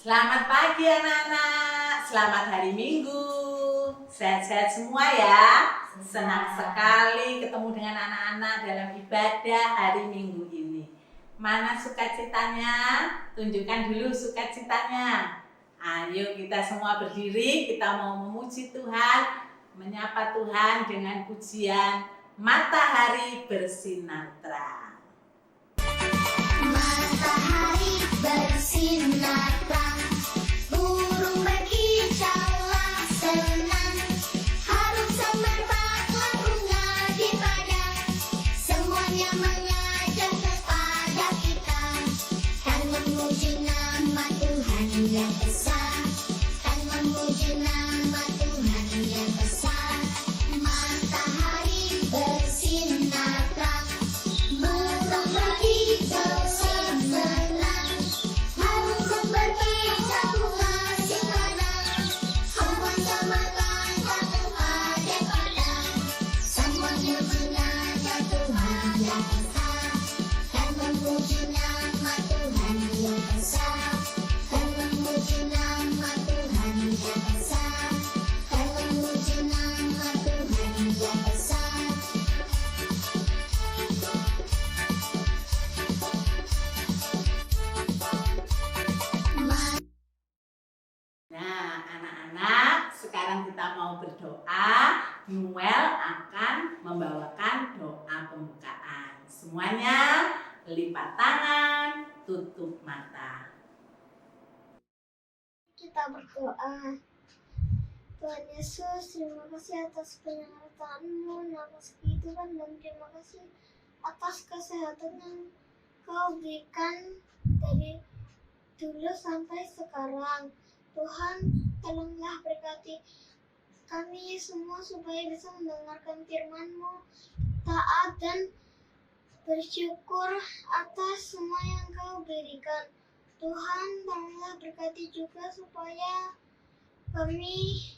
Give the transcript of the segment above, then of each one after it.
Selamat pagi anak-anak, selamat hari Minggu. Sehat-sehat semua ya. Senang sekali ketemu dengan anak-anak dalam ibadah hari Minggu ini. Mana sukacitanya? Tunjukkan dulu sukacitanya. Ayo kita semua berdiri, kita mau memuji Tuhan, menyapa Tuhan dengan pujian Matahari Bersinar Terang. Matahari bersinar terang, burung berkicaulah senang, harum semerbaklah bunga di padang, semuanya mengajak kepada kita, kan memuji nama Tuhan yang besar, kan memuji nama Tuhan yang besar. Matahari bersinar terang, burung berkicau senang, harum semerbaklah bunga di padang, semuanya mengajak kepada padang, semuanya mengajak Tuhan yang besar, kan memuji nama Tuhan yang besar, kan memuji nama Tuhan yang besar, kan memuji nama Tuhan yang besar. Nah, anak-anak, sekarang kita mau berdoa. Noel akan membawakan doa pembukaan. Semuanya lipat tangan, tutup mata. Kita berdoa. Tuhan Yesus, terima kasih atas penyertaan-Mu, atas kehidupan, dan terima kasih atas kesehatan yang Kau berikan dari dulu sampai sekarang. Tuhan, tolonglah berkati kami semua supaya bisa mendengarkan firman-Mu, taat dan bersyukur atas semua yang Kau berikan. Tuhan, tolonglah berkati juga supaya kami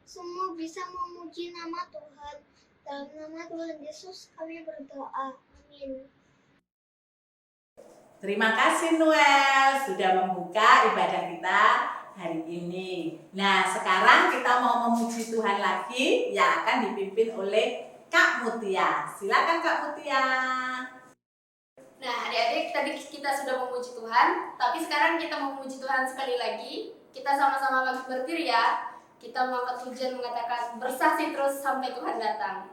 semua bisa memuji nama Tuhan. Dalam nama Tuhan Yesus kami berdoa. Amin. Terima kasih Noel sudah membuka ibadah kita hari ini. Nah, sekarang kita mau memuji Tuhan lagi yang akan dipimpin oleh Kak Mutia. Silakan Kak Mutia. Nah, adik-adik, tadi kita sudah memuji Tuhan, tapi sekarang kita mau memuji Tuhan sekali lagi. Kita sama-sama bangkit berdiri ya. Kita mengangkat pujian mengatakan bersaksi terus sampai Tuhan datang.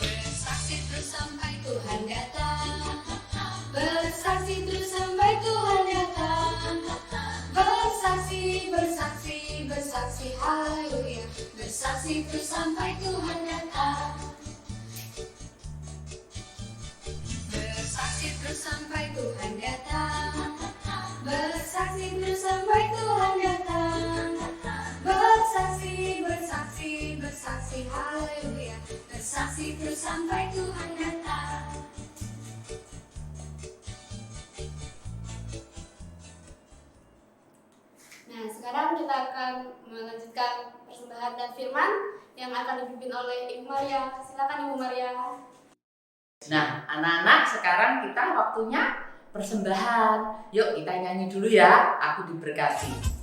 Bersaksi terus sampai Tuhan datang. Bersaksi terus sampai Tuhan datang. Bersaksi, bersaksi, bersaksi, haleluya. Bersaksi terus sampai Tuhan datang. Bersaksi terus sampai Tuhan datang. Bersaksi terus sampai Tuhan datang. Bersaksi, bersaksi, bersaksi, haleluya. Bersaksi terus sampai Tuhan datang. Nah, sekarang kita akan melanjutkan persembahan dan firman yang akan dipimpin oleh Ibu Maria. Silakan Ibu Maria. Nah, anak-anak, sekarang kita waktunya persembahan. Yuk kita nyanyi dulu ya, Aku Diberkati.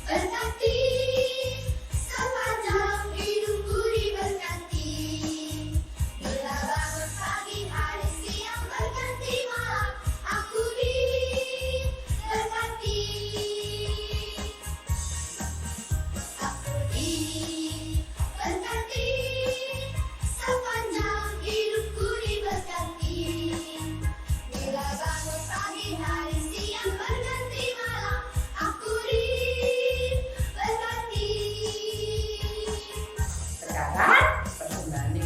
Berkati, sepanjang hidupku diberkati. Bila bangun pagi, hari, siang, berganti malam, aku diberkati. Aku diberkati, sepanjang hidupku diberkati. Bila bangun pagi, hari, siang, berganti malam, aku diberkati. Sekarang persembahan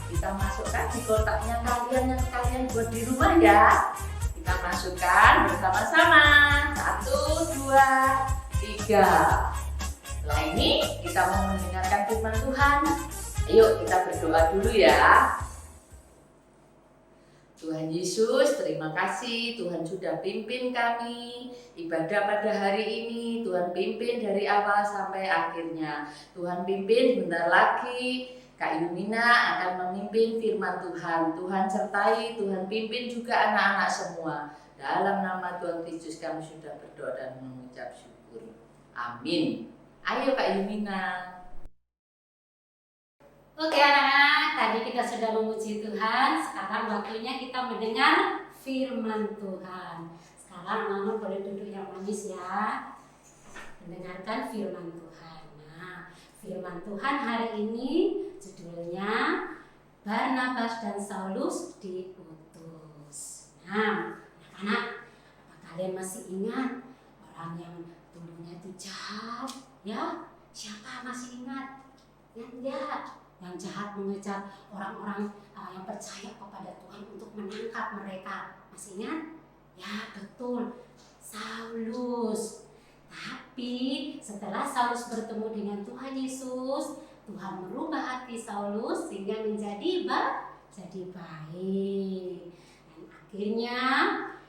kita masukkan di kotaknya kalian yang kalian buat di rumah ya. Kita masukkan bersama-sama. 1, 2, 3. Setelah ini kita mau mendengarkan firman Tuhan. Ayo kita berdoa dulu ya. Tuhan Yesus, terima kasih Tuhan sudah pimpin kami ibadah pada hari ini. Tuhan pimpin dari awal sampai akhirnya. Tuhan pimpin bentar lagi Kak Yumina akan memimpin firman Tuhan. Tuhan sertai, Tuhan pimpin juga anak-anak semua. Dalam nama Tuhan Yesus kami sudah berdoa dan mengucap syukur. Amin. Ayo Kak Yumina. Oke anak-anak, tadi kita sudah memuji Tuhan. Sekarang waktunya kita mendengar firman Tuhan. Sekarang Mama boleh duduk yang manis ya. Mendengarkan firman Tuhan. Nah, firman Tuhan hari ini judulnya Barnabas dan Saulus diutus. Nah, anak-anak, apa kalian masih ingat orang yang dulunya itu jahat? Ya, siapa masih ingat? Ingat enggak? Yang jahat mengejar orang-orang yang percaya kepada Tuhan untuk menangkap mereka. Masih ingat? Ya betul, Saulus. Tapi setelah Saulus bertemu dengan Tuhan Yesus, Tuhan merubah hati Saulus sehingga menjadi baik. Dan akhirnya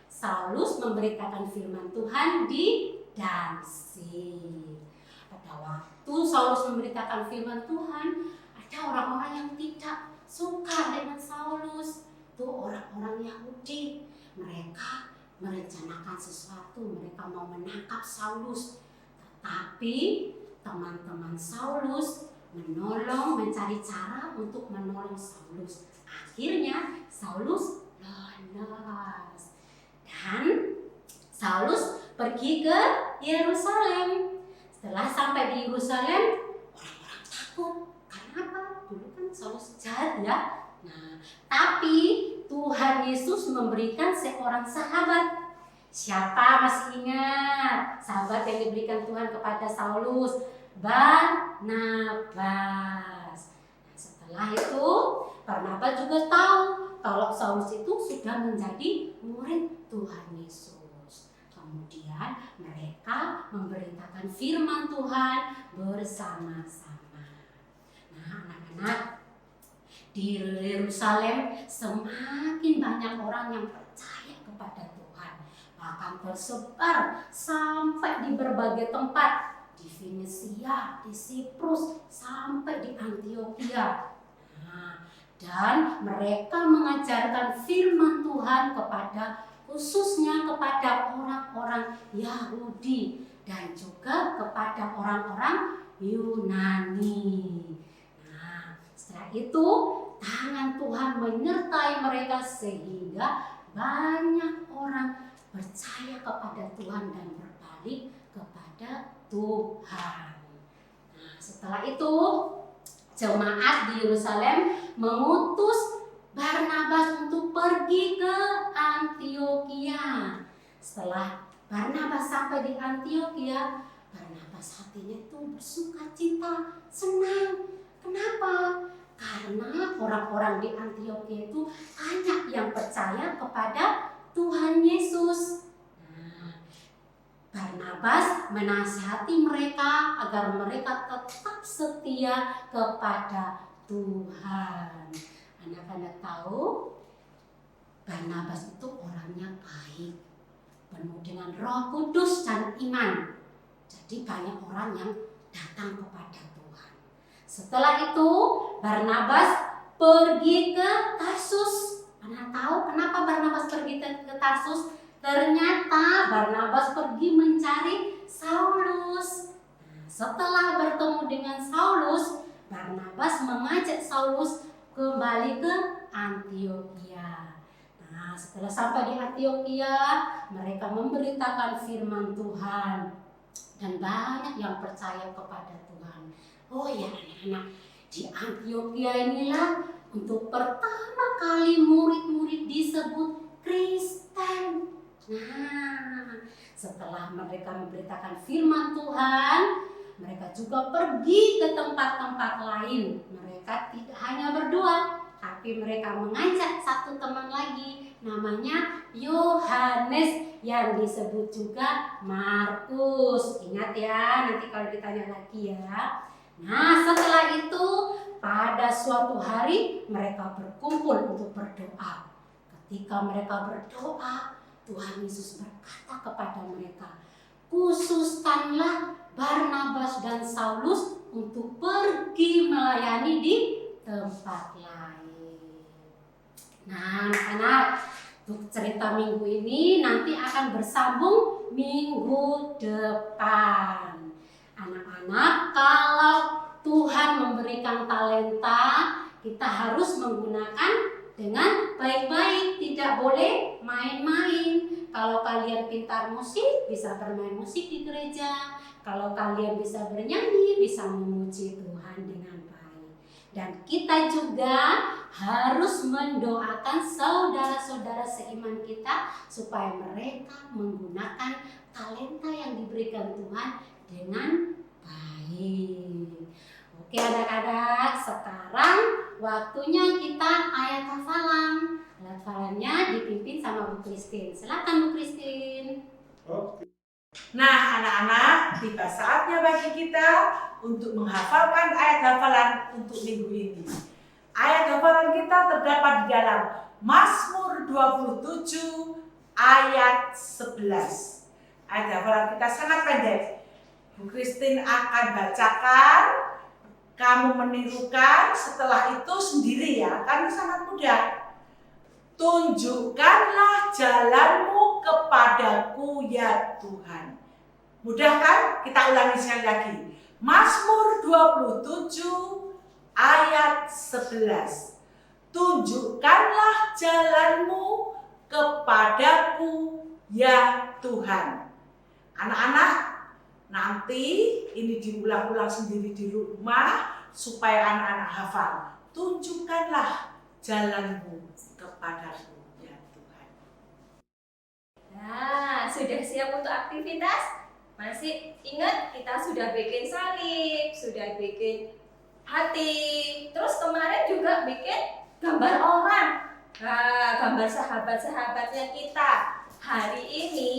Saulus memberitakan firman Tuhan di Damsyik. Pada waktu Saulus memberitakan firman Tuhan, ada orang-orang yang tidak suka dengan Saulus. Itu orang-orang Yahudi. Mereka merencanakan sesuatu. Mereka mau menangkap Saulus. Tetapi teman-teman Saulus mencari cara untuk menolong Saulus. Akhirnya Saulus lolos. Dan Saulus pergi ke Yerusalem. Setelah sampai di Yerusalem, orang-orang takut. Kenapa? Dulu kan Saulus jahat ya. Nah, tapi Tuhan Yesus memberikan seorang sahabat. Siapa masih ingat? Sahabat yang diberikan Tuhan kepada Saulus, Barnabas. Nah, setelah itu Barnabas juga tahu kalau Saulus itu sudah menjadi murid Tuhan Yesus. Kemudian mereka memberitakan firman Tuhan bersama-sama. Anak-anak, di Yerusalem semakin banyak orang yang percaya kepada Tuhan. Bahkan tersebar sampai di berbagai tempat. Di Fenisia, di Siprus, sampai di Antioquia. Dan mereka mengajarkan firman Tuhan khususnya kepada orang-orang Yahudi dan juga kepada orang-orang Yunani. Setelah itu tangan Tuhan menyertai mereka sehingga banyak orang percaya kepada Tuhan dan berbalik kepada Tuhan. Nah, setelah itu jemaat di Yerusalem mengutus Barnabas untuk pergi ke Antioquia. Setelah Barnabas sampai di Antioquia, Barnabas hatinya itu bersukacita, senang. Kenapa? Karena orang-orang di Antioquia itu banyak yang percaya kepada Tuhan Yesus. Barnabas menasihati mereka agar mereka tetap setia kepada Tuhan. Anak-anak tahu Barnabas itu orangnya baik, penuh dengan Roh Kudus dan iman. Jadi banyak orang yang datang kepada Tuhan. Setelah itu Barnabas pergi ke Tarsus. Anda tahu kenapa Barnabas pergi ke Tarsus? Ternyata Barnabas pergi mencari Saulus. Setelah bertemu dengan Saulus, Barnabas mengajak Saulus kembali ke Antioquia. Nah, setelah sampai di Antioquia, mereka memberitakan firman Tuhan dan banyak yang percaya kepada Tuhan. Oh ya anak-anak, di Antioquia inilah untuk pertama kali murid-murid disebut Kristen. Nah, setelah mereka memberitakan firman Tuhan, mereka juga pergi ke tempat-tempat lain. Mereka tidak hanya berdua, tapi mereka mengajak satu teman lagi, namanya Yohanes, yang disebut juga Markus. Ingat ya, nanti kalau ditanya lagi ya. Nah, setelah itu pada suatu hari mereka berkumpul untuk berdoa. Ketika mereka berdoa, Tuhan Yesus berkata kepada mereka, khususkanlah Barnabas dan Saulus untuk pergi melayani di tempat lain. Nah, anak-anak, untuk cerita minggu ini nanti akan bersambung minggu depan. Anak-anak, kalau Tuhan memberikan talenta, kita harus menggunakan dengan baik-baik, tidak boleh main-main. Kalau kalian pintar musik, bisa bermain musik di gereja. Kalau kalian bisa bernyanyi, bisa memuji Tuhan dengan baik. Dan kita juga harus mendoakan saudara-saudara seiman kita supaya mereka menggunakan talenta yang diberikan Tuhan dengan baik. Oke anak-anak, sekarang waktunya kita ayat hafalan. Ayat hafalannya dipimpin sama Bu Christine. Silakan Bu Christine. Nah anak-anak, tiba saatnya bagi kita untuk menghafalkan ayat hafalan untuk minggu ini. Ayat hafalan kita terdapat di dalam Mazmur 27 ayat 11. Ayat hafalan kita sangat pendek. Bu Christine akan bacakan, kamu menirukan, setelah itu sendiri ya, kan sangat mudah. Tunjukkanlah jalanmu kepadaku ya Tuhan. Mudah kan? Kita ulangi sekali lagi. Mazmur 27 ayat 11. Tunjukkanlah jalanmu kepadaku ya Tuhan. Anak-anak, nanti ini diulang-ulang sendiri di rumah supaya anak-anak hafal. Tunjukkanlah jalanmu kepadaku ya Tuhan. Nah, sudah siap untuk aktivitas? Masih ingat kita sudah bikin salib, sudah bikin hati, terus kemarin juga bikin gambar orang. Nah, gambar sahabat-sahabatnya kita. Hari ini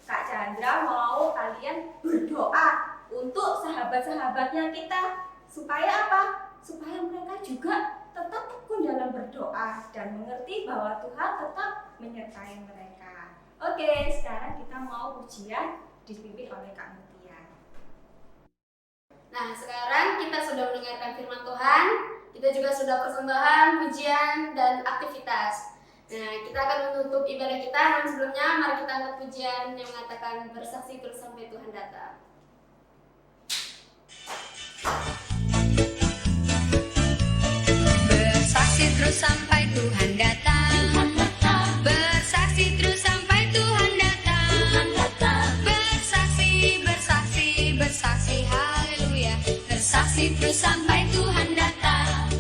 Kak Chandra mau kalian berdoa untuk sahabat-sahabatnya kita. Supaya apa? Supaya mereka juga tetap tekun dalam berdoa dan mengerti bahwa Tuhan tetap menyertai mereka. Oke, sekarang kita mau ujian dipimpin oleh Kak Mutia. Nah, sekarang kita sudah mendengarkan firman Tuhan, kita juga sudah persembahan, pujian, dan aktivitas. Nah, kita akan menutup ibadah kita, namun sebelumnya mari kita angkat pujian yang mengatakan bersaksi terus sampai Tuhan datang. Bersaksi terus sampai Tuhan datang. Bersaksi terus sampai Tuhan datang. Bersaksi, bersaksi, bersaksi, haleluya. Bersaksi terus sampai Tuhan datang.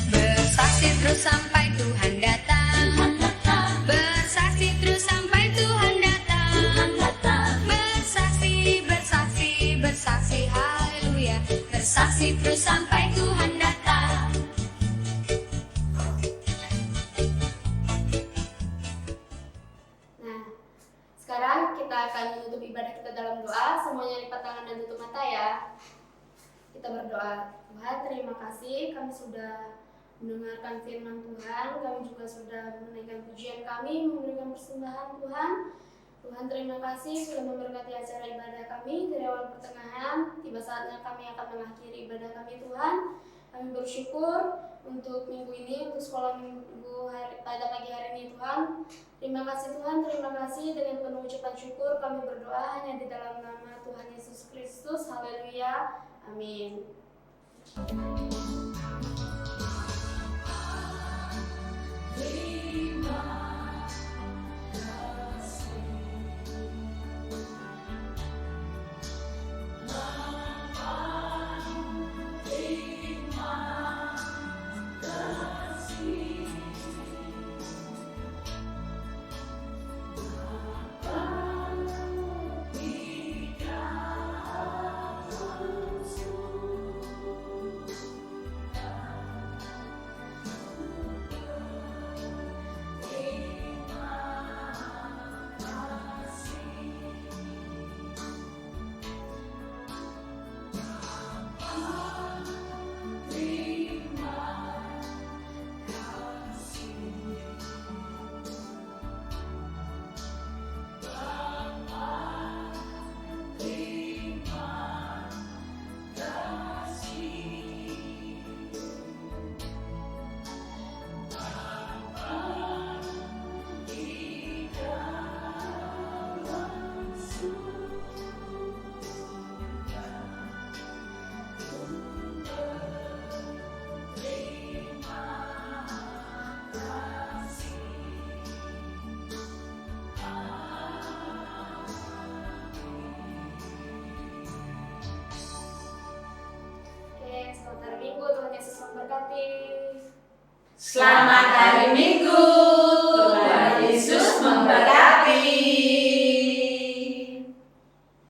Bersaksi terus sampai Tuhan datang. Bersaksi terus sampai Tuhan datang. Bersaksi, bersaksi, bersaksi, haleluya. Bersaksi terus sampai Tuhan datang. Nah, sekarang kita akan menutup ibadah kita dalam doa. Semuanya lipat tangan dan tutup mata ya. Kita berdoa. Tuhan, terima kasih kami sudah mendengarkan firman Tuhan. Kami juga sudah menaikkan pujian kami, memberikan persembahan Tuhan. Tuhan, terima kasih sudah memberkati acara ibadah kami dari awal pertengahan. Tiba saatnya kami akan mengakhiri ibadah kami Tuhan. Kami bersyukur untuk minggu ini, untuk sekolah minggu pada pagi hari ini Tuhan. Terima kasih Tuhan, terima kasih. Dengan penuh ucapan syukur kami berdoa hanya di dalam nama Tuhan Yesus Kristus. Haleluya. Amin. Selamat hari Minggu, Tuhan Yesus memberkati. Selamat hari Minggu.